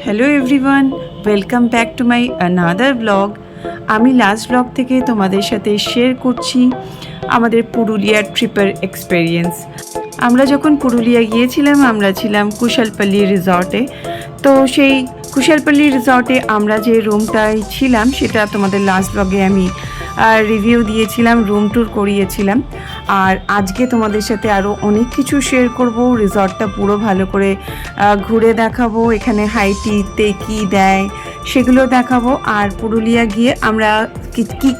Hello everyone, welcome back to my another blog. আমি last blog থেকে তোমাদের সাথে শেয়ার করছি আমাদের পুরুলিয়ার ট্রিপের এক্সপেরিয়েন্স। আমরা যখন পুরুলিয়া গিয়েছিলাম আমরা ছিলাম কুশালপল্লী রিসর্টে। তো সেই কুশালপল্লী রিসর্টে আমরা যে রুমটায় ছিলাম সেটা তোমাদের লাস্ট ব্লগে আমি রিভিউ দিয়েছিলাম, রুম ট্যুর করিয়েছিলাম। আর আজকে তোমাদের সাথে আরও অনেক কিছু শেয়ার করব, রিসর্টটা পুরো ভালো করে ঘুরে দেখাবো, এখানে হাইটিতে কী দেয় সেগুলো দেখাবো। আর পুরুলিয়া গিয়ে আমরা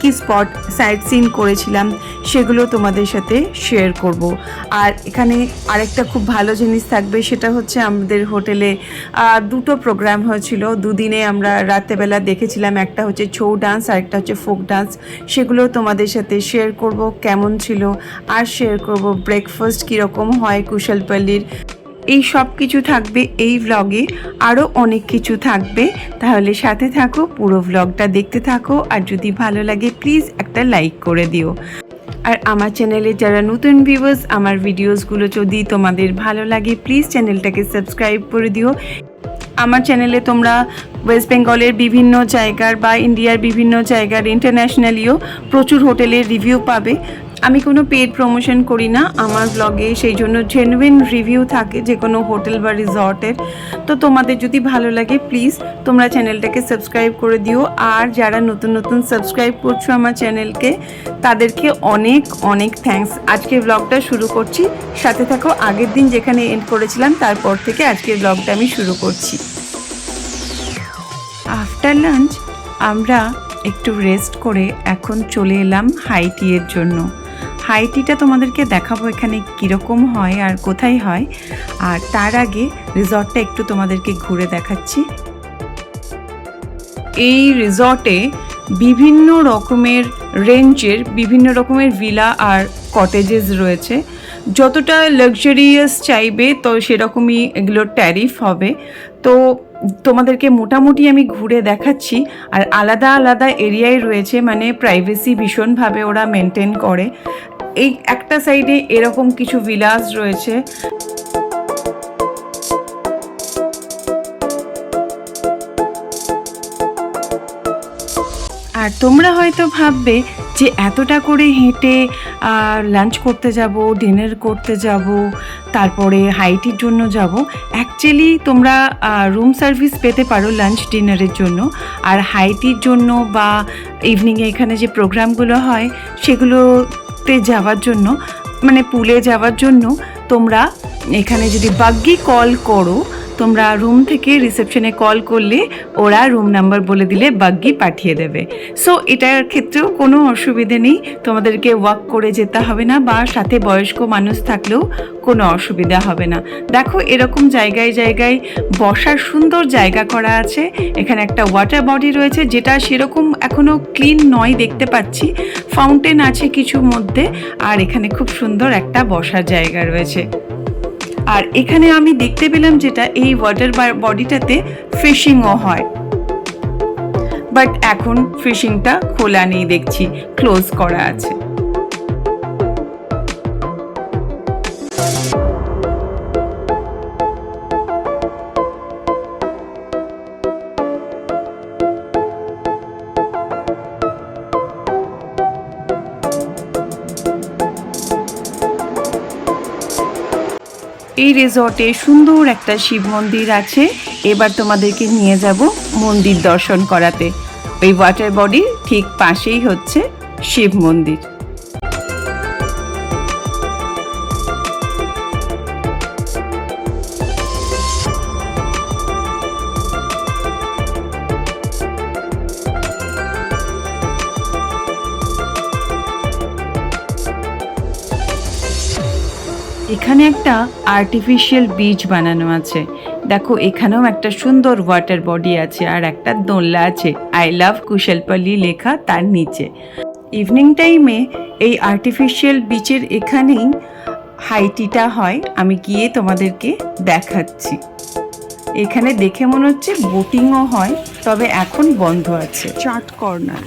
কী স্পট সাইট সিন করেছিলাম সেগুলো তোমাদের সাথে শেয়ার করব। আর এখানে আরেকটা খুব ভালো জিনিস থাকবে, সেটা হচ্ছে আমাদের হোটেলে দুটো প্রোগ্রাম হয়েছিল, দুদিনে আমরা রাত্রেবেলা দেখেছিলাম। একটা হচ্ছে ছৌ ডান্স আর একটা হচ্ছে ফোক ডান্স। সেগুলো তোমাদের সাথে শেয়ার করব কেমন ছিল, আর শেয়ার করব ব্রেকফাস্ট কীরকম হয় কুশালপল্লীর। এই সব কিছু থাকবে এই ভ্লগে, আরও অনেক কিছু থাকবে। তাহলে সাথে থাকো, পুরো ভ্লগটা দেখতে থাকো। আর যদি ভালো লাগে প্লিজ একটা লাইক করে দিও। আর আমার চ্যানেলে যারা নতুন ভিউয়ার্স, আমার ভিডিওসগুলো যদি তোমাদের ভালো লাগে প্লিজ চ্যানেলটাকে সাবস্ক্রাইব করে দিও। আমার চ্যানেলে তোমরা ওয়েস্ট বেঙ্গলের বিভিন্ন জায়গার বা ইন্ডিয়ার বিভিন্ন জায়গার ইন্টারন্যাশনালিও প্রচুর হোটেলের রিভিউ পাবে। আমি কোনো পেড প্রমোশন করি না আমার ব্লগে, সেই জন্য জেনুইন রিভিউ থাকে যে কোনো হোটেল বা রিসর্টের। তো তোমাদের যদি ভালো লাগে প্লিজ তোমরা চ্যানেলটাকে সাবস্ক্রাইব করে দিও। আর যারা নতুন নতুন সাবস্ক্রাইব করছো আমার চ্যানেলকে, তাদেরকে অনেক অনেক থ্যাঙ্কস। আজকে ব্লগটা শুরু করছি, সাথে থাকো। আগের দিন যেখানে এন্ড করেছিলাম তারপর থেকে আজকের ব্লগটা আমি শুরু করছি। আফটার লাঞ্চ আমরা একটু রেস্ট করে এখন চলে এলাম হাইটিয়ের জন্য। হাইটিটা তোমাদেরকে দেখাবো এখানে কীরকম হয় আর কোথায় হয়। আর তার আগে রিসর্টটা একটু তোমাদেরকে ঘুরে দেখাচ্ছি। এই রিসর্টে বিভিন্ন রকমের রেঞ্জের বিভিন্ন রকমের ভিলা আর কটেজেস রয়েছে। যতটা লাক্সারিয়াস চাইবে তো সেরকমই এগুলোর ট্যারিফ হবে। তো তোমাদেরকে মোটামুটি আমি ঘুরে দেখাচ্ছি। আর আলাদা আলাদা এরিয়ায় রয়েছে, মানে প্রাইভেসি ভীষণভাবে ওরা মেনটেন করে। এই একটা সাইডে এরকম কিছু ভিলাস রয়েছে। আর তোমরা হয়তো ভাববে যে এতটা করে হেঁটে লাঞ্চ করতে যাব, ডিনার করতে যাব, তারপরে হাইটির জন্য যাব। অ্যাকচুয়ালি তোমরা রুম সার্ভিস পেতে পারো লাঞ্চ ডিনারের জন্য। আর হাইটির জন্য বা ইভিনিংয়ে এখানে যে প্রোগ্রামগুলো হয় সেগুলোতে যাওয়ার জন্য, মানে পুলে যাওয়ার জন্য তোমরা এখানে যদি বাগ্গি কল করো, তোমরা রুম থেকে রিসেপশনে কল করলে ওরা রুম নাম্বার বলে দিলে বাগ্গি পাঠিয়ে দেবে। সো এটার ক্ষেত্রেও কোনো অসুবিধে নেই, তোমাদেরকে ওয়াক করে যেতে হবে না, বা সাথে বয়স্ক মানুষ থাকলেও কোনো অসুবিধা হবে না। দেখো এরকম জায়গায় জায়গায় বসার সুন্দর জায়গা করা আছে। এখানে একটা ওয়াটার বডি রয়েছে যেটা সেরকম এখনও ক্লিন নয় দেখতে পাচ্ছি, ফাউন্টেন আছে কিছুর মধ্যে। আর এখানে খুব সুন্দর একটা বসার জায়গা রয়েছে। আর এখানে আমি দেখতে পেলাম যেটা এই ওয়াটার বডিটাতে ফিশিংও হয়, বাট এখন ফিশিংটা খোলা নেই, দেখছি ক্লোজ করা আছে। এই রিসর্টে সুন্দর একটা শিব মন্দির আছে। এবার তোমাদেরকে নিয়ে যাব মন্দির দর্শন করাতে। ওই ওয়াটার বডির ঠিক পাশেই হচ্ছে শিব মন্দির। এখানে একটা আর্টিফিশিয়াল বিচ বানানো আছে। দেখো এখানেও একটা সুন্দর ওয়াটার বডি আছে আর একটা দোলনা আছে, আই লাভ কুশালপল্লী লেখা তার নিচে। ইভিনিং টাইমে এই আর্টিফিশিয়াল বিচের এখানেই হাইটিটা হয়। আমি গিয়ে তোমাদেরকে দেখাচ্ছি। এখানে দেখে মনে হচ্ছে বোটিংও হয়, তবে এখন বন্ধ আছে। চাট কর্নার,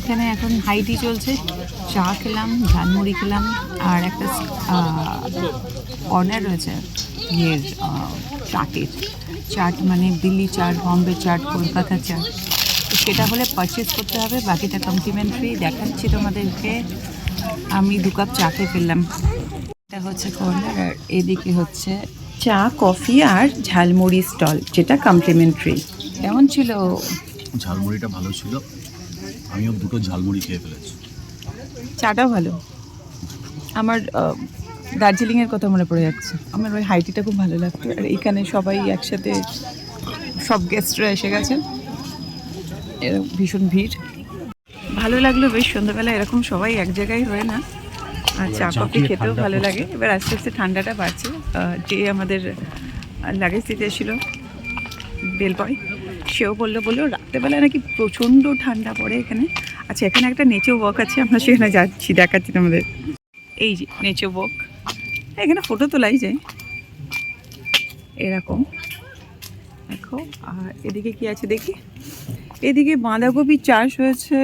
এখানে এখন হাইটি চলছে। চা খেলাম, ঝালমুড়ি খেলাম আর একটা কর্নার রয়েছে ইয়ের চাটের, চাট মানে দিল্লি চাট, বম্বে চাট, কলকাতা চাট। তো সেটা হলে পারচেস করতে হবে, বাকিটা কমপ্লিমেন্টারি। দেখাচ্ছি তোমাদেরকে, আমি 2 কাপ চা খেয়ে ফেললাম। এটা হচ্ছে কর্নার, আর এদিকে হচ্ছে চা, কফি আর ঝালমুড়ি স্টল, যেটা কমপ্লিমেন্টারি। কেমন ছিল? ঝালমুড়িটা ভালো ছিল, আমিও 2টো ঝালমুড়ি খেয়ে ফেলেছি। চাটাও ভালো। আমার দার্জিলিংয়ের কথা মনে পড়ে যাচ্ছে। আমার ওই হাইটিটা খুব ভালো লাগতো। আর এখানে সবাই একসাথে, সব গেস্টরা এসে গেছেন, ভীষণ ভিড়। ভালো লাগলো বেশ, সন্ধ্যাবেলা এরকম সবাই এক জায়গায় হয় না। আর চা কফি খেতেও ভালো লাগে। এবার আস্তে আস্তে ঠান্ডাটা বাড়ছে। যে আমাদের লাগেজ দিতে এসেছিল বেল বয়, সেও বললো রাত্রেবেলা নাকি প্রচণ্ড ঠান্ডা পড়ে এখানে। আচ্ছা, এখানে একটা নেচে ওয়াক আছে, আমরা সেখানে যাচ্ছি, দেখাচ্ছি তোমাদের। এই যে নেচে ওয়াক, এখানে ফটো তোলাই যায় এরকম, দেখো। আর এদিকে কি আছে দেখি, এদিকে বাঁধাকপি চাষ হয়েছে,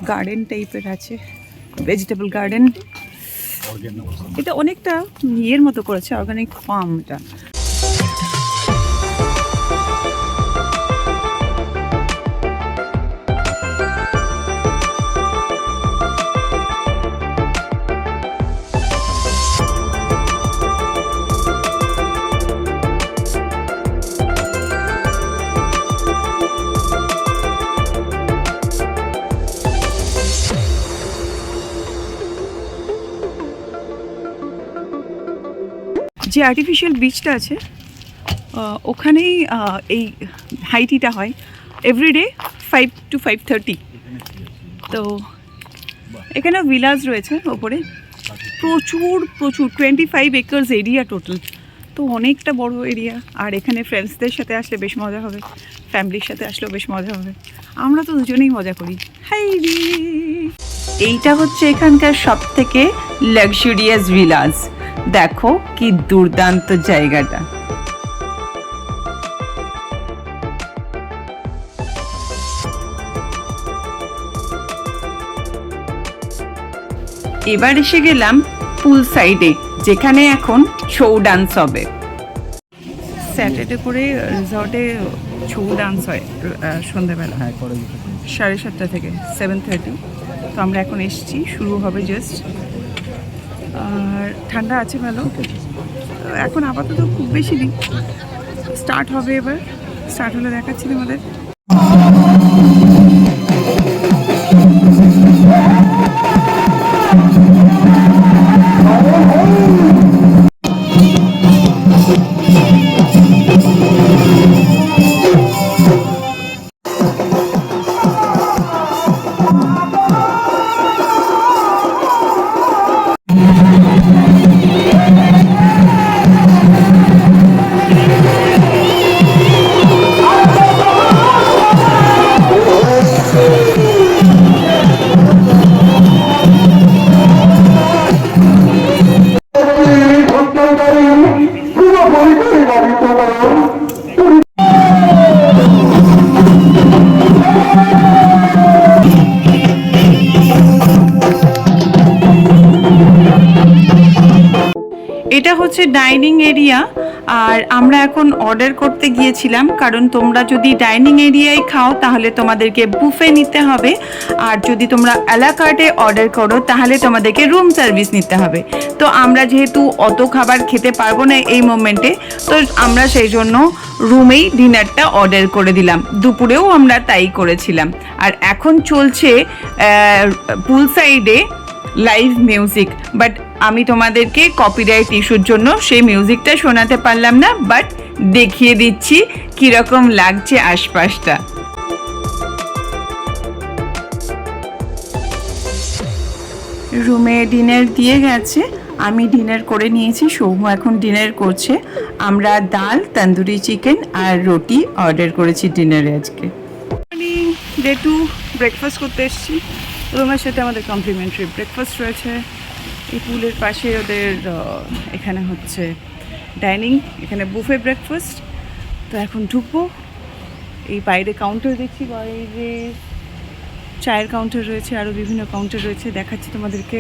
গার্ডেন টাইপের আছে, ভেজিটেবল গার্ডেন। এটা অনেকটা ইয়ের মতো করেছে, অর্গানিক ফার্ম এটা। যে আর্টিফিশিয়াল বিচটা আছে ওখানেই এই হাইটিটা হয় এভরিডে 5 to 5:30। তো এখানে ভিলাজ রয়েছে ওপরে, প্রচুর 25 একর্স এরিয়া টোটাল। তো অনেকটা বড় এরিয়া। আর এখানে ফ্রেন্ডসদের সাথে আসলে বেশ মজা হবে, ফ্যামিলির সাথে আসলেও বেশ মজা হবে। আমরা তো দুজনেই মজা করি। হাই রে, এইটা হচ্ছে এখানকার সব থেকে লাক্সারিয়াস ভিলাজ। দেখো কি দুর্দান্ত জায়গাটা। এবার এসে গেলাম পুল সাইডে, যেখানে এখন ছৌ ডান্স হবে। স্যাটারডে করে রিসর্টে ছৌ ডান্স হয় সন্ধ্যাবেলা, 7:30 থেকে 7:30। তো আমরা এখন এসেছি, শুরু হবে জাস্ট। আর ঠান্ডা আছে ভালো। এখন আপাতত খুব বেশি দিন, স্টার্ট হবে। এবার স্টার্ট হলে দেখাচ্ছি তোমাদের। এটা হচ্ছে ডাইনিং এরিয়া। আর আমরা এখন অর্ডার করতে গিয়েছিলাম, কারণ তোমরা যদি ডাইনিং এরিয়ায় খাও তাহলে তোমাদেরকে বুফে নিতে হবে, আর যদি তোমরা অ্যালা কার্টে অর্ডার করো তাহলে তোমাদেরকে রুম সার্ভিস নিতে হবে। তো আমরা যেহেতু অত খাবার খেতে পারবো না এই মোমেন্টে, তো আমরা সেই জন্য রুমেই ডিনারটা অর্ডার করে দিলাম। দুপুরেও আমরা তাই করেছিলাম। আর এখন চলছে পুল সাইডে লাইভ মিউজিক, বাট আমি তোমাদেরকে কপিরাইট ইস্যুর জন্য সেই মিউজিকটা শোনাতে পারলাম না, বাট দেখিয়ে দিচ্ছি কীরকম লাগছে আশপাশটা। রুমে ডিনার দিয়ে গেছে, আমি ডিনার করে নিয়েছি, সৌম্য এখন ডিনার করছে। আমরা ডাল, তন্দুরি চিকেন আর রুটি অর্ডার করেছি ডিনারে আজকে। আমি ডে 2 ব্রেকফাস্ট করতে এসেছি। রুমের সাথে আমাদের কমপ্লিমেন্টারি ব্রেকফাস্ট রয়েছে। এই পুলের পাশে ওদের এখানে হচ্ছে ডাইনিং, এখানে বুফে ব্রেকফাস্ট। তো এখন ঢুকবো। এই বাইরে কাউন্টার দেখছি, বাইরে চায়ের কাউন্টার রয়েছে, আরও বিভিন্ন কাউন্টার রয়েছে, দেখাচ্ছি তোমাদেরকে।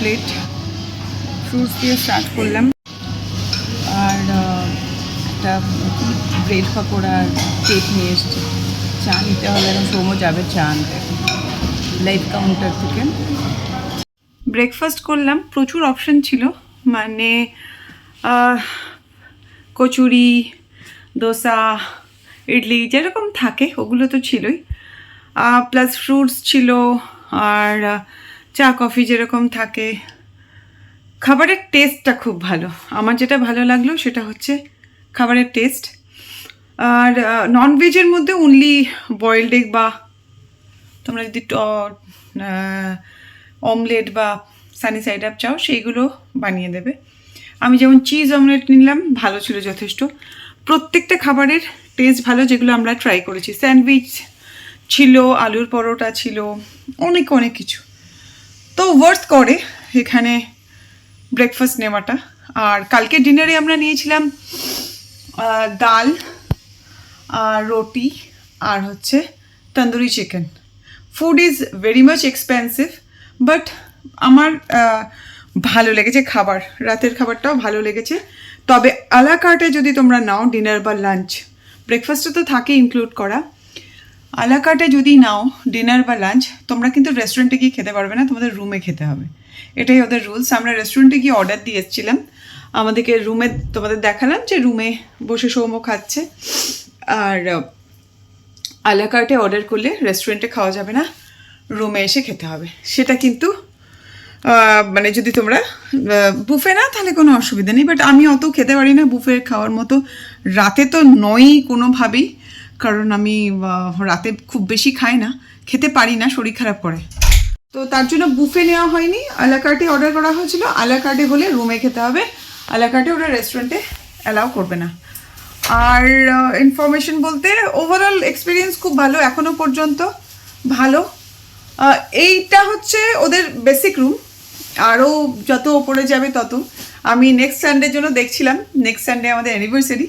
প্লেট ফ্রুটস দিয়ে স্টার্ট করলাম, আর একটা ব্রেড পাকোড়া কেক নিয়ে এসছি। চা নিতে হবে, এখন সোমো যাবে চা আনতে লাইভ কাউন্টার থেকে। ব্রেকফাস্ট করলাম, প্রচুর অপশান ছিল, মানে কচুরি, দোসা, ইডলি যেরকম থাকে ওগুলো তো ছিলই, প্লাস ফ্রুটস ছিল, আর চা কফি যেরকম থাকে। খাবারের টেস্টটা খুব ভালো, আমার যেটা ভালো লাগলো সেটা হচ্ছে খাবারের টেস্ট। আর ননভেজের মধ্যে অনলি বয়েলড এগ, বা তোমরা যদি অমলেট বা সানি সাইড আপ চাও সেইগুলো বানিয়ে দেবে। আমি যেমন চিজ অমলেট নিলাম, ভালো ছিল যথেষ্ট। প্রত্যেকটা খাবারের টেস্ট ভালো যেগুলো আমরা ট্রাই করেছি। স্যান্ডউইচ ছিল, আলুর পরোটা ছিল, অনেক অনেক কিছু। তো ওয়ার্থ করে এখানে ব্রেকফাস্ট নেওয়াটা। আর কালকে ডিনারে আমরা নিয়েছিলাম ডাল আর রুটি আর হচ্ছে tandoori chicken. Food is very much expensive, but আমার ভালো লেগেছে খাবার, রাতের খাবারটাও ভালো লেগেছে। তবে আলা কার্টে যদি তোমরা নাও ডিনার বা লাঞ্চ, ব্রেকফাস্টে তো থাকে ইনক্লুড করা, আলা কার্টে যদি নাও ডিনার বা লাঞ্চ, তোমরা কিন্তু রেস্টুরেন্টে গিয়ে খেতে পারবে না, তোমাদের রুমে খেতে হবে, এটাই ওদের রুলস। আমরা রেস্টুরেন্টে গিয়ে অর্ডার দিয়ে এসেছিলাম, আমাদেরকে রুমে তোমাদের দেখালাম যে রুমে বসে সৌম্য খাচ্ছে। আর আলা কার্টে অর্ডার করলে রেস্টুরেন্টে খাওয়া যাবে না, রুমে এসে খেতে হবে। সেটা কিন্তু মানে যদি তোমরা বুফে না তাহলে কোনো অসুবিধা নেই, বাট আমি অত খেতে পারি না বুফে খাওয়ার মতো, রাতে তো নয়ই কোনোভাবেই, কারণ আমি রাতে খুব বেশি খাই না, খেতে পারি না, শরীর খারাপ করে। তো তার জন্য বুফে নেওয়া হয়নি, আলা কার্টে অর্ডার করা হয়েছিল। আলা কার্টে হলে রুমে খেতে হবে, আলা কার্টে ওরা রেস্টুরেন্টে অ্যালাউ করবে না। আর ইনফরমেশন বলতে ওভারঅল এক্সপিরিয়েন্স খুব ভালো, এখনও পর্যন্ত ভালো। এইটা হচ্ছে ওদের বেসিক রুম, আরও যত ওপরে যাবে তত। আমি নেক্সট সানডের জন্য দেখছিলাম, নেক্সট সানডে আমাদের অ্যানিভার্সারি,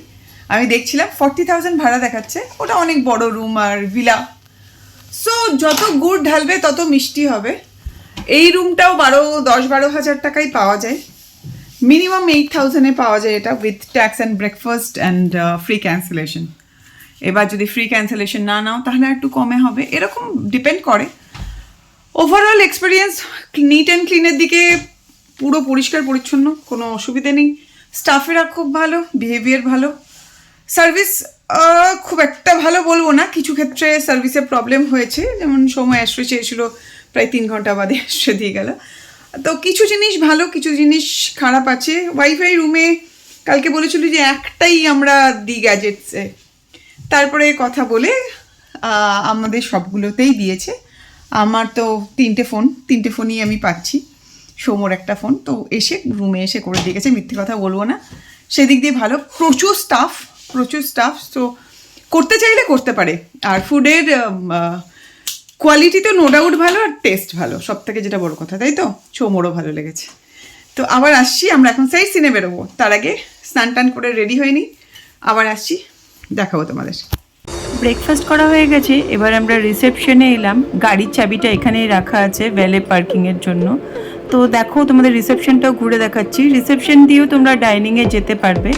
আমি দেখছিলাম 40,000 ভাড়া দেখাচ্ছে, ওটা অনেক বড় রুম আর ভিলা। সো যত গুড় ঢালবে তত মিষ্টি হবে। এই রুমটাও 10-12 হাজার টাকায় পাওয়া যায়, মিনিমাম 8,000-এ পাওয়া যায় এটা, with tax and breakfast and free cancellation. এবার যদি ফ্রি ক্যান্সেলেশন না নাও তাহলে একটু কমে হবে, এরকম ডিপেন্ড করে। ওভারঅল এক্সপিরিয়েন্স নিট অ্যান্ড ক্লিনের দিকে পুরো পরিষ্কার পরিচ্ছন্ন, কোনো অসুবিধে নেই। স্টাফেরা খুব ভালো, বিহেভিয়ার ভালো, সার্ভিস খুব একটা ভালো বলবো না, কিছু ক্ষেত্রে সার্ভিসের প্রবলেম হয়েছে, যেমন সময় অ্যাস্ট্রে চেয়েছিল, প্রায় 3 ঘন্টা বাদে অ্যাস্ট্রে দিয়ে গেল। তো কিছু জিনিস ভালো, কিছু জিনিস খারাপ আছে। ওয়াইফাই রুমে কালকে বলেছিল যে একটাই আমরা দিই গ্যাজেটসে, তারপরে কথা বলে আমাদের সবগুলোতেই দিয়েছে। আমার তো 3টে ফোনই আমি পাচ্ছি, সোমোর একটা ফোন, তো এসে রুমে এসে করে দিয়ে গেছে, মিথ্যে কথা বলবো না, সেদিক দিয়ে ভালো। প্রচুর স্টাফ, তো করতে চাইলে করতে পারে। আর ফুডের কোয়ালিটি তো নো ডাউট ভালো, আর টেস্ট ভালো, সব থেকে যেটা বড় কথা, তাই তো সোমোরও ভালো লেগেছে। তো আবার আসছি, আমরা এখন সাইড সিনে বেরোবো, তার আগে স্নান টান করে রেডি হয়নি, আবার আসছি, দেখাবো তোমাদের। ব্রেকফাস্ট করা হয়ে গেছে, এবার আমরা রিসেপশনে এলাম। গাড়ির চাবিটা এখানেই রাখা আছে ভ্যালে পার্কিংয়ের জন্য। তো দেখো তোমাদের রিসেপশনটাও ঘুরে দেখাচ্ছি, রিসেপশন দিয়েও তোমরা ডাইনিংয়ে যেতে পারবে।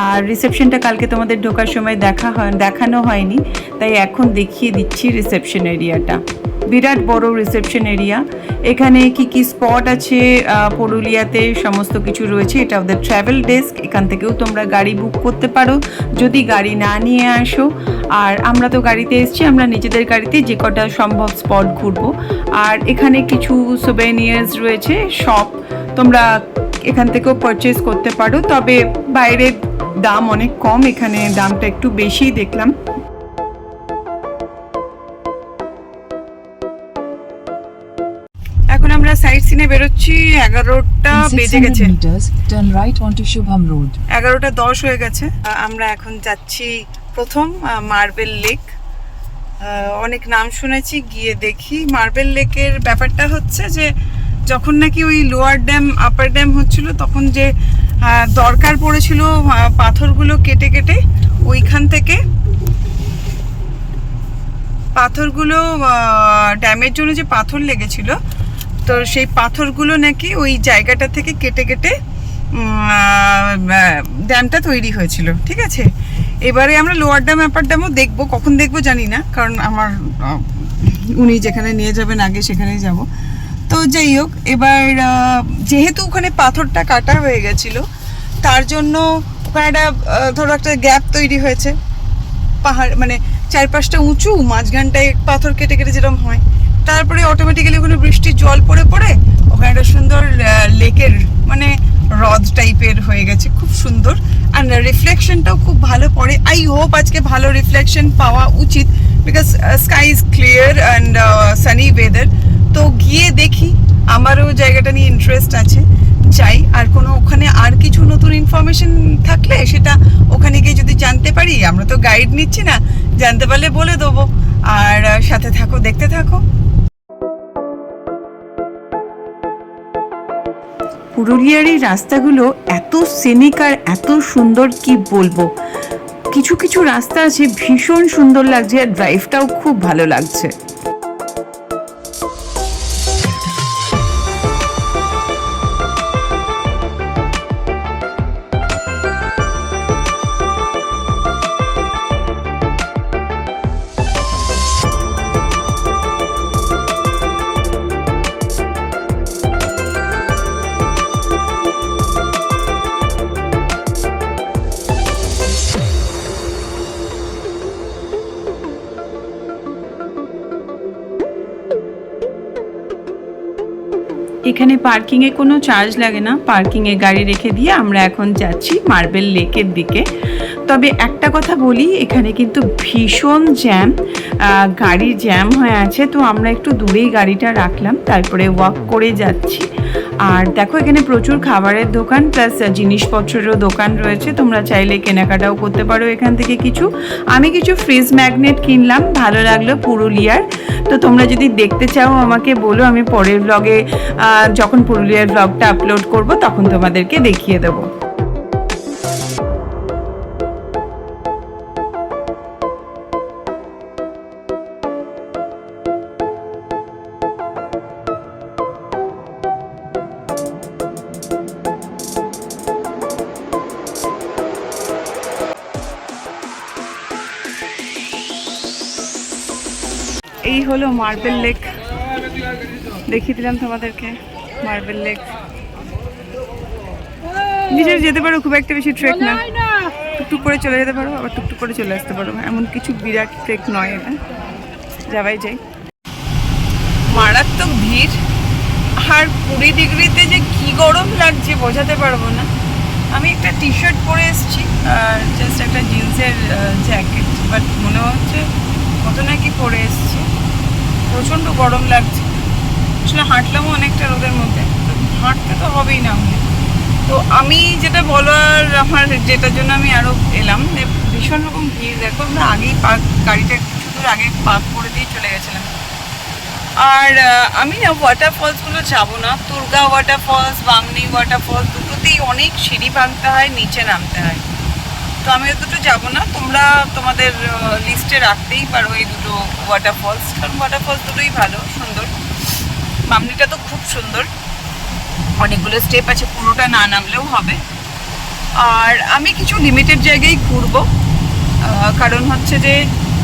আর রিসেপশনটা কালকে তোমাদের ঢোকার সময় দেখানো হয়নি, তাই এখন দেখিয়ে দিচ্ছি রিসেপশন এরিয়াটা। বিরাট বড় রিসেপশন এরিয়া, এখানে কি স্পট আছে পুরুলিয়াতে সমস্ত কিছু রয়েছে। এটা ওদের ট্রাভেল ডেস্ক, এখান থেকেও তোমরা গাড়ি বুক করতে পারো যদি গাড়ি না নিয়ে আসো। আর আমরা তো গাড়িতে এসেছি, আমরা নিজেদের গাড়িতে যে কটা সম্ভব স্পট ঘুরবো। আর এখানে কিছু সোভেনিয়ার্স রয়েছে, শপ, তোমরা এখান থেকেও পারচেস করতে পারো, তবে বাইরের দাম অনেক কম, এখানে দামটা একটু বেশিই দেখলাম। এখন আমরা সাইড সিনে বেরোচ্ছি, 11টা বেজে গেছে, 11টা 10 হয়ে গেছে। আমরা এখন যাচ্ছি প্রথম মার্বেল লেক। অনেক নাম শুনেছি, গিয়ে দেখি। মার্বেল লেকের ব্যাপারটা হচ্ছে যে যখন নাকি ওই লোয়ার ড্যাম আপার ড্যাম হচ্ছিল, তখন যে দরকার পড়েছিল পাথরগুলো কেটে কেটে, ওইখান থেকে পাথরগুলো ড্যামের জন্য যে পাথর লেগেছিল, তো সেই পাথরগুলো নাকি ওই জায়গাটা থেকে কেটে কেটে ড্যামটা তৈরি হয়েছিল, ঠিক আছে। এবারে আমরা লোয়ার ড্যাম আপার ড্যামও দেখবো, কখন দেখবো জানি না, কারণ আমার উনি যেখানে নিয়ে যাবেন আগে সেখানেই যাব। তো যাই হোক, এবার যেহেতু ওখানে পাথরটা কাটা হয়ে গেছিলো, তার জন্য ওখানে একটা ধরো একটা গ্যাপ তৈরি হয়েছে, পাহাড় মানে চারপাশটা উঁচু, মাঝখানটায় পাথর কেটে কেটে যেরকম হয়, তারপরে অটোমেটিক্যালি ওখানে বৃষ্টির জল পড়ে পড়ে ওখানে একটা সুন্দর লেকের মানে হ্রদ টাইপের হয়ে গেছে, খুব সুন্দর। আর রিফ্লেকশনটাও খুব ভালো পড়ে। আই হোপ আজকে ভালো রিফ্লেকশন পাওয়া উচিত, because sky is clear and sunny weather. তো গিয়ে দেখি, আমারও জায়গাটা নিয়ে ইন্টারেস্ট আছে, চাই। আর কোনো ওখানে আর কিছু নতুন ইনফরমেশন থাকলে সেটা ওখানে গিয়ে যদি জানতে পারি, আমরা তো গাইড নিচ্ছি না, জানতে পারলে বলে দেবো। আর সাথে থাকো, দেখতে থাকো। পুরুলিয়ার এই রাস্তাগুলো এত সিনিক আর এত সুন্দর, কি বলবো। কিছু কিছু রাস্তা আছে ভীষণ সুন্দর লাগছে, আর ড্রাইভটাও খুব ভালো লাগছে। এখানে পার্কিংয়ে কোনো চার্জ লাগে না, পার্কিংয়ে গাড়ি রেখে দিয়ে আমরা এখন যাচ্ছি মার্বেল লেকের দিকে। তবে একটা কথা বলি, এখানে কিন্তু ভীষণ জ্যাম, গাড়ি জ্যাম হয়ে আছে। তো আমরা একটু দূরেই গাড়িটা রাখলাম, তারপরে ওয়াক করে যাচ্ছি। আর দেখো, এখানে প্রচুর খাবারের দোকান প্লাস জিনিসপত্রেরও দোকান রয়েছে, তোমরা চাইলে কেনাকাটাও করতে পারো এখান থেকে কিছু। আমি কিছু ফ্রিজ ম্যাগনেট কিনলাম, ভালো লাগলো পুরুলিয়ার। তো তোমরা যদি দেখতে চাও আমাকে বলো, আমি পরের ব্লগে যখন পুরুলিয়ার ব্লগটা আপলোড করব তখন তোমাদেরকে দেখিয়ে দেবো। এই হলো মার্বেল লেক, দেখিয়ে দিলাম তোমাদেরকে মার্বেল লেক। নিজের যেতে পারো, খুব একটা বেশি ট্রেক না, টুকটুক করে চলে যেতে পারো, আবার টুকটুক করে চলে আসতে পারো, এমন কিছু বিরাট ট্রেক নয় এটা, যাওয়াই যাই। মারাত্মক ভিড়, আর 20 ডিগ্রিতে যে কি গরম লাগছে বোঝাতে পারবো না। আমি একটা টি শার্ট পরে এসেছি আর জাস্ট একটা জিন্সের জ্যাকেট, বাট মনে হচ্ছে কত নাকি পরে এসেছি, প্রচণ্ড গরম লাগছে। আসলে হাঁটলামও অনেকটা রোদের মধ্যে, হাঁটতে তো হবেই না আমাকে। তো আমি যেটা বলার, আমার যেটার জন্য আমি আরও এলাম, ভীষণ রকম ভিড়। দেখো, আমরা আগেই গাড়িটা কিছু দূর আগে পার্ক করে দিয়ে চলে গেছিলাম। আর আমি না ওয়াটারফলসগুলো যাবো না, তুর্গা ওয়াটারফলস, বামনি ওয়াটারফলস, দুটোতেই অনেক সিঁড়ি ভাঙতে হয়, নিচে নামতে হয়। তো আমি দুটো যাবো না, তোমরা তোমাদের লিস্টে রাখতেই পারো এই দুটো ওয়াটারফলস, কারণ ওয়াটারফলস দুটোই ভালো, সুন্দর। বামনিটা তো খুব সুন্দর, অনেকগুলো স্টেপ আছে, পুরোটা না নামলেও হবে। আর আমি কিছু লিমিটেড জায়গায় ঘুরবো, কারণ হচ্ছে যে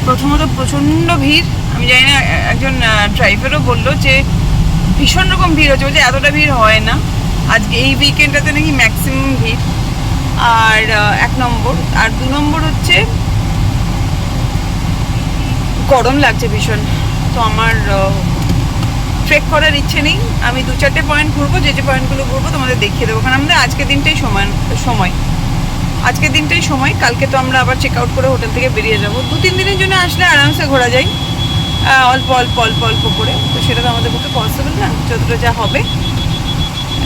প্রথমত প্রচণ্ড ভিড়। আমি জানি না, একজন ড্রাইভারও বললো যে ভীষণ রকম ভিড় হচ্ছে, বলছে এতটা ভিড় হয় না, আজকে এই উইকেন্ডটাতে নাকি ম্যাক্সিমাম ভিড়। আর 1 নম্বর, আর 2 নম্বর হচ্ছে গরম লাগছে ভীষণ। তো আমার ট্রেক করার ইচ্ছে নেই, আমি 2-4টে পয়েন্ট ঘুরবো, যে পয়েন্টগুলো ঘুরবো তোমাদের দেখিয়ে দেবো, কারণ আমাদের আজকের দিনটাই আজকের দিনটাই সময়। কালকে তো আমরা আবার চেক আউট করে হোটেল থেকে বেরিয়ে যাবো। 2-3 দিনের জন্য আসলে আরামসে ঘোরা যায়, অল্প অল্প অল্প অল্প করে। তো সেটা তো আমাদের পক্ষে পসিবল না, যতটা যা হবে।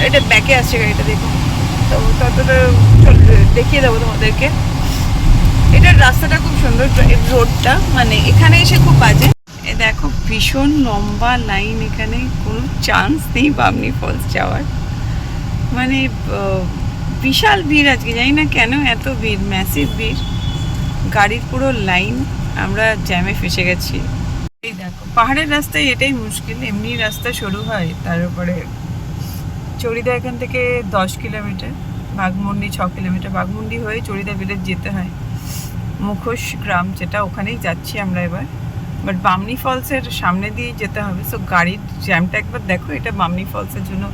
এটা ব্যাকে আসছে গাড়িটা, দেখো, তো ততটা দেখিয়ে দেবো তোমাদেরকে। এটার রাস্তাটা খুব সুন্দর, রোডটা মানে এখানে এসে খুব বাজে। এ দেখো, ভীষণ লম্বা লাইন, এখানে কোনো চান্স নেই বামনি ফলস যাওয়ার, মানে বিশাল ভিড় আজকে, জানি না কেন এত ভিড়, ম্যাসিভ ভিড়, গাড়ির পুরো লাইন, আমরা জ্যামে ফেসে গেছি। এই দেখো পাহাড়ের রাস্তায় এটাই মুশকিল, এমনি রাস্তা সরু হয়, তার উপরে চড়িদা এখান থেকে 10 কিলোমিটার, বাঘমুন্ডি 6 কিলোমিটার, বাঘমুন্ডি হয়ে চড়িদা ভিলেজ যেতে হয়, মুখোশ গ্রাম যেটা, ওখানেই যাচ্ছি আমরা এবার। বাট বামনি ফলসের সামনে দিয়ে যেতে হবে, সো গাড়ির জ্যামটা একবার দেখো। এটা বামনি ফলসের জন্য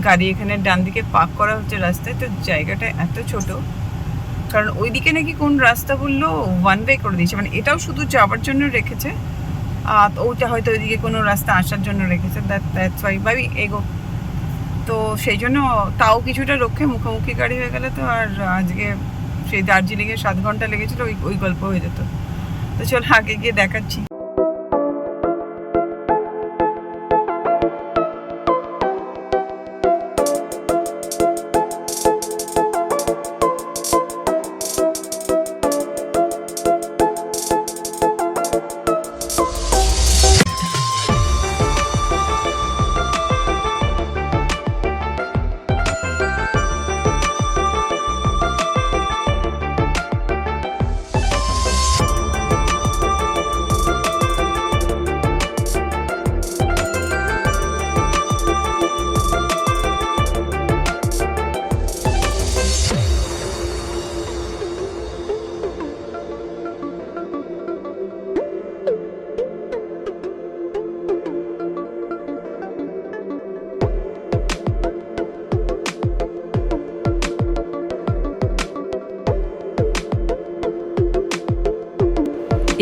গাড়ি এখানে ডান দিকে পার্ক করা হচ্ছে রাস্তায়। তো জায়গাটা এত ছোট, কারণ ওইদিকে নাকি কোন রাস্তা বললো ওয়ান ওয়ে করে দিয়েছে, মানে এটাও শুধু যাওয়ার জন্য রেখেছে, আর ওইটা হয়তো ওইদিকে কোনো রাস্তা আসার জন্য রেখেছে, দ্যাটস ওয়াই ভাবি এগো। তো সেই জন্য তাও কিছুটা রক্ষে মুখোমুখি গাড়ি হয়ে গেলে তো আর আজকে সেই দার্জিলিংয়ে 7 ঘন্টা লেগেছিল ওই গল্প হয়ে যেত। তো চল আগে গিয়ে দেখাচ্ছি।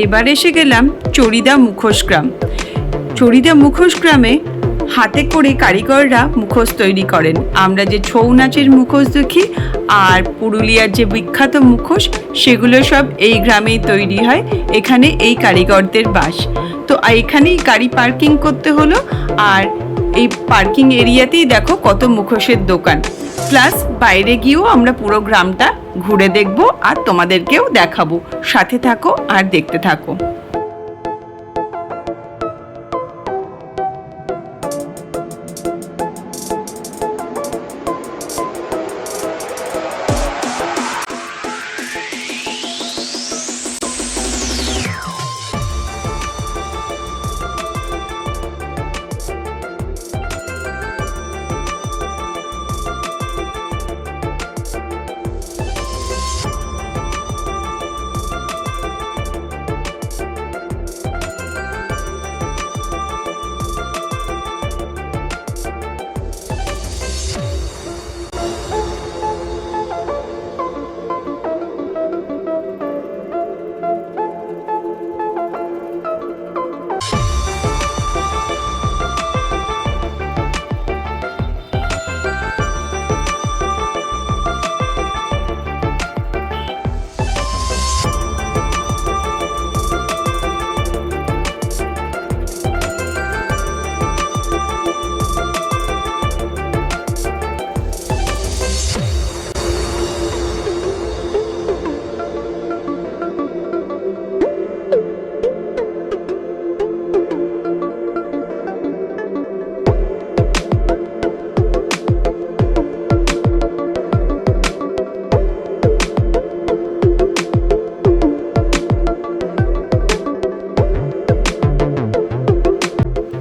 এবার এসে গেলাম চড়িদা মুখোশ গ্রাম। চড়িদা মুখোশ গ্রামে হাতে করে কারিগররা মুখোশ তৈরি করেন। আমরা যে ছৌ নাচের মুখোশ দেখি আর পুরুলিয়ার যে বিখ্যাত মুখোশ, সেগুলো সব এই গ্রামেই তৈরি হয়। এখানে এই কারিগরদের বাস। তো এখানেই গাড়ি পার্কিং করতে হলো, আর এই পার্কিং এরিয়াতেই দেখো কত মুখোশের দোকান। প্লাস বাইরে গিয়েও আমরা পুরো গ্রামটা ঘুরে দেখব আর তোমাদেরকেও দেখাবো। সাথে থাকো আর দেখতে থাকো।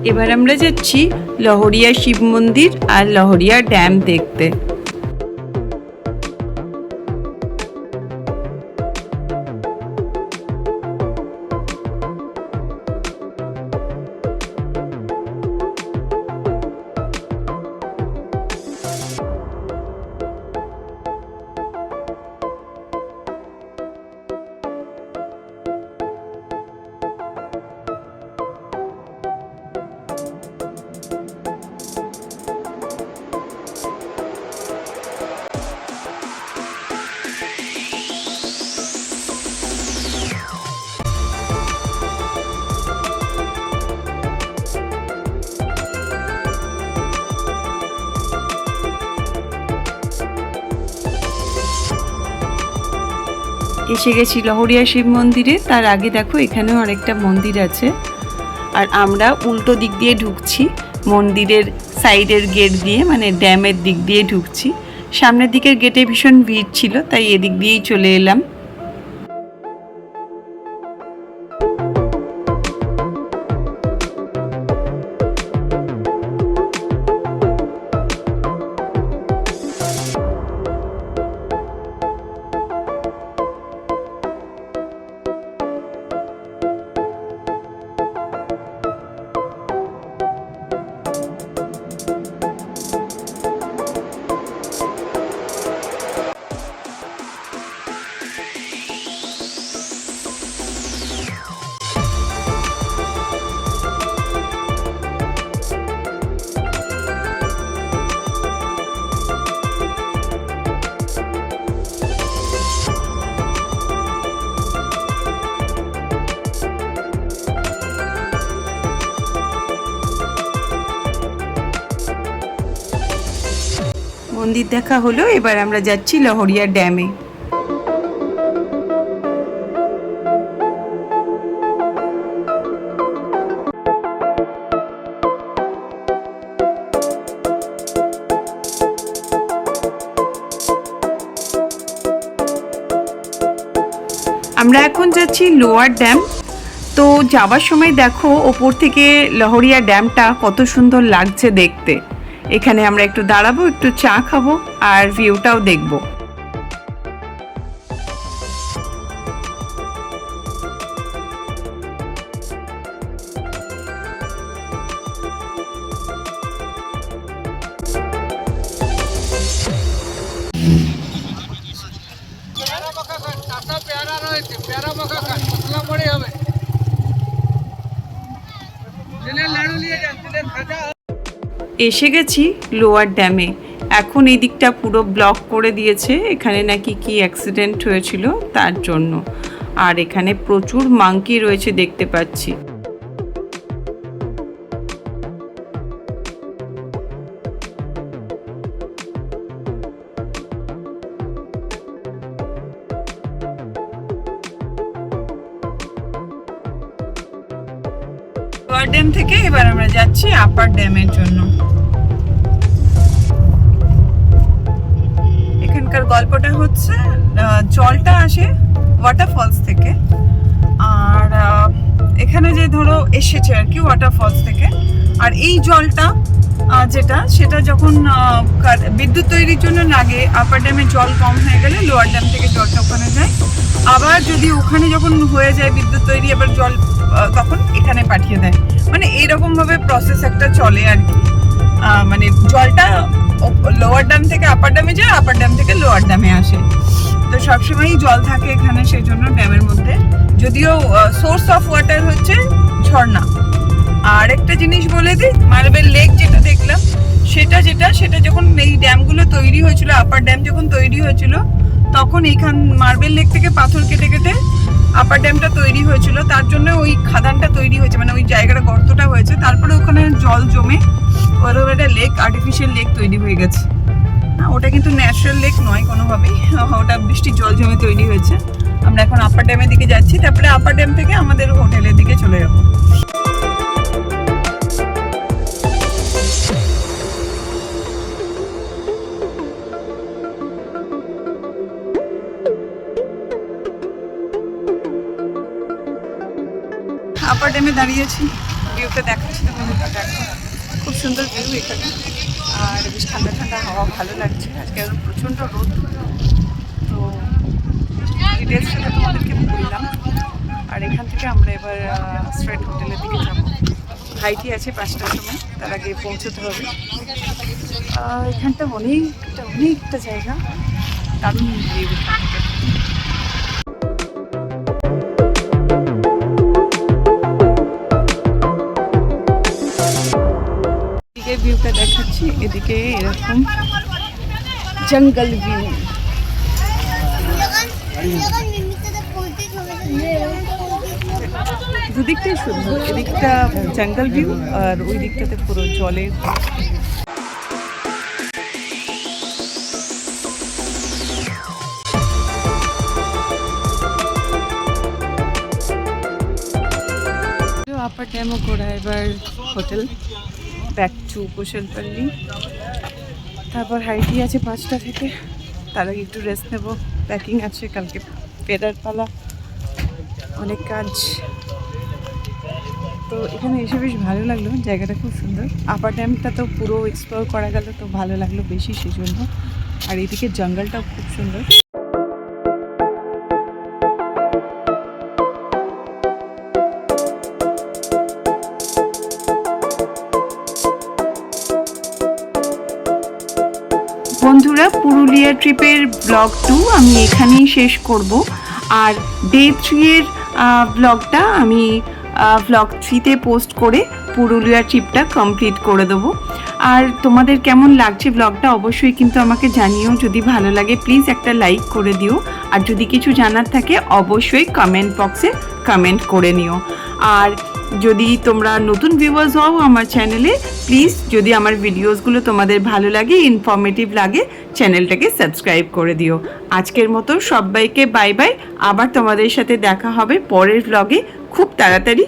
এবার আমরা যাচ্ছি লহরিয়া শিব মন্দির আর লহরিয়া ড্যাম দেখতে। এসে গেছি লহরিয়া শিব মন্দিরে। তার আগে দেখো এখানেও আরেকটা মন্দির আছে, আর আমরা উল্টো দিক দিয়ে ঢুকছি, মন্দিরের সাইডের গেট দিয়ে, মানে ড্যামের দিক দিয়ে ঢুকছি। সামনের দিকের গেটে ভীষণ ভিড় ছিল, তাই এদিক দিয়েই চলে এলাম। মন্দির দেখা হলো, এবার আমরা যাচ্ছি লহরিয়া ড্যামে। আমরা এখন যাচ্ছি লোয়ার ড্যাম। তো যাওয়ার সময় দেখো ওপর থেকে লহরিয়া ড্যামটা কত সুন্দর লাগছে দেখতে। এখানে আমরা একটু দাঁড়াবো, একটু চা খাবো আর ভিউটাও দেখবো। এসে গেছি লোয়ার ড্যামে। এখন এই দিকটা পুরো ব্লক করে দিয়েছে, এখানে নাকি কি অ্যাক্সিডেন্ট হয়েছিল তার জন্য। আর এখানে প্রচুর মাঙ্কি রয়েছে দেখতে পাচ্ছি। লোয়ার ড্যাম থেকে এবার আমরা যাচ্ছি আপার ড্যামের জন্য। এখানকার গল্পটা হচ্ছে জলটা আসে ওয়াটারফলস থেকে, আর এখানে যে ধরো এসেছে আর কি ওয়াটারফলস থেকে, আর এই জলটা সেটা যখন বিদ্যুৎ তৈরির জন্য লাগে, আপার ড্যামে জল কম হয়ে গেলে লোয়ার ড্যাম থেকে জলটা ওখানে যায়। আবার যদি ওখানে যখন হয়ে যায় বিদ্যুৎ তৈরি, আবার জল তখন এখানে পাঠিয়ে দেয়। মানে এইরকম ভাবে প্রসেস একটা চলে আর কি। মানে জলটা লোয়ার ড্যাম থেকে আপার ড্যামে যায়, আপার ড্যাম থেকে লোয়ার ড্যামে আসে। তো সবসময়ই জল থাকে এখানে, সেই জন্য ড্যামের মধ্যে। যদিও সোর্স অফ ওয়াটার হচ্ছে ঝর্ণা। আর একটা জিনিস বলে দিই, মার্বেল লেক যেটা দেখলাম, সেটা যখন এই ড্যামগুলো তৈরি হয়েছিল, আপার ড্যাম যখন তৈরি হয়েছিল, তখন এইখান মার্বেল লেক থেকে পাথর কেটে কেটে আপার ড্যামটা তৈরি হয়েছিল। তার জন্য ওই খাদানটা তৈরি হয়েছে, মানে ওই জায়গাটা গর্তটা হয়েছে। তারপরে ওখানে জল জমে ওরকম একটা লেক, আর্টিফিশিয়াল লেক তৈরি হয়ে গেছে। ওটা কিন্তু ন্যাচারাল লেক নয় কোনোভাবেই, ওটা বৃষ্টির জল জমে তৈরি হয়েছে। আমরা এখন আপার ড্যামের দিকে যাচ্ছি, তারপরে আপার ড্যাম থেকে আমাদের হোটেলের দিকে চলে যাবো। আপার ড্যামে দাঁড়িয়েছি, ভিউটা দেখাচ্ছি তোমাদের। খুব সুন্দর ভিউ এখানে, আর বেশ ঠান্ডা ঠান্ডা হাওয়া, ভালো লাগছে। আজকে প্রচণ্ড রোদ। তো ডিটেলস সেটা তোমাদেরকে বললাম। আর এখান থেকে আমরা এবার স্ট্রেট হোটেলের দিকে যাবো। হাইটি আছে 5টার সময়, তার আগে পৌঁছতে হবে। এখানটা অনেকটা জায়গা, দারুণ ভিউ এখান থেকে। ভিউটা দেখাচ্ছি, এদিকে এরকম জঙ্গল ভিউ। দুদিকটাই সুন্দর, এদিকটা জঙ্গল ভিউ আর ওই দিকটাতে পুরো জলের। আপার ড্যামও ঘোরা, এবার হোটেল ব্যাক টু কুশলপল্লী। তারপর হাইটি আছে 5টা থেকে, তার আগে একটু রেস্ট নেব। প্যাকিং আছে, কালকে ফেরার পালা, অনেক কাজ। তো এখানে এসে বেশ ভালো লাগলো, জায়গাটা খুব সুন্দর। আপার ড্যামটা তো পুরো এক্সপ্লোর করা গেল, তো ভালো লাগলো বেশি সেজন্য। আর এদিকে জঙ্গলটাও খুব সুন্দর। বন্ধুরা, পুরুলিয়া ট্রিপের ব্লগ 2 আমি এখানেই শেষ করব। আর ডে 3 এর ব্লগটা আমি ব্লগ 3-তে পোস্ট করে পুরুলিয়া ট্রিপটা কমপ্লিট করে দেবো। আর তোমাদের কেমন লাগছে ব্লগটা অবশ্যই কিন্তু আমাকে জানিও। যদি ভালো লাগে প্লিজ একটা লাইক করে দিও, আর যদি কিছু জানার থাকে অবশ্যই কমেন্ট বক্সে কমেন্ট করে নিও। আর যদি তোমরা নতুন ভিউয়ার্স হও আমার চ্যানেলে, প্লিজ যদি আমার ভিডিওসগুলো তোমাদের ভালো লাগে, ইনফরমেটিভ লাগে, চ্যানেলটাকে সাবস্ক্রাইব করে দিও। আজকের মতো সবাইকে বাই বাই। আবার তোমাদের সাথে দেখা হবে পরের ব্লগে খুব তাড়াতাড়ি।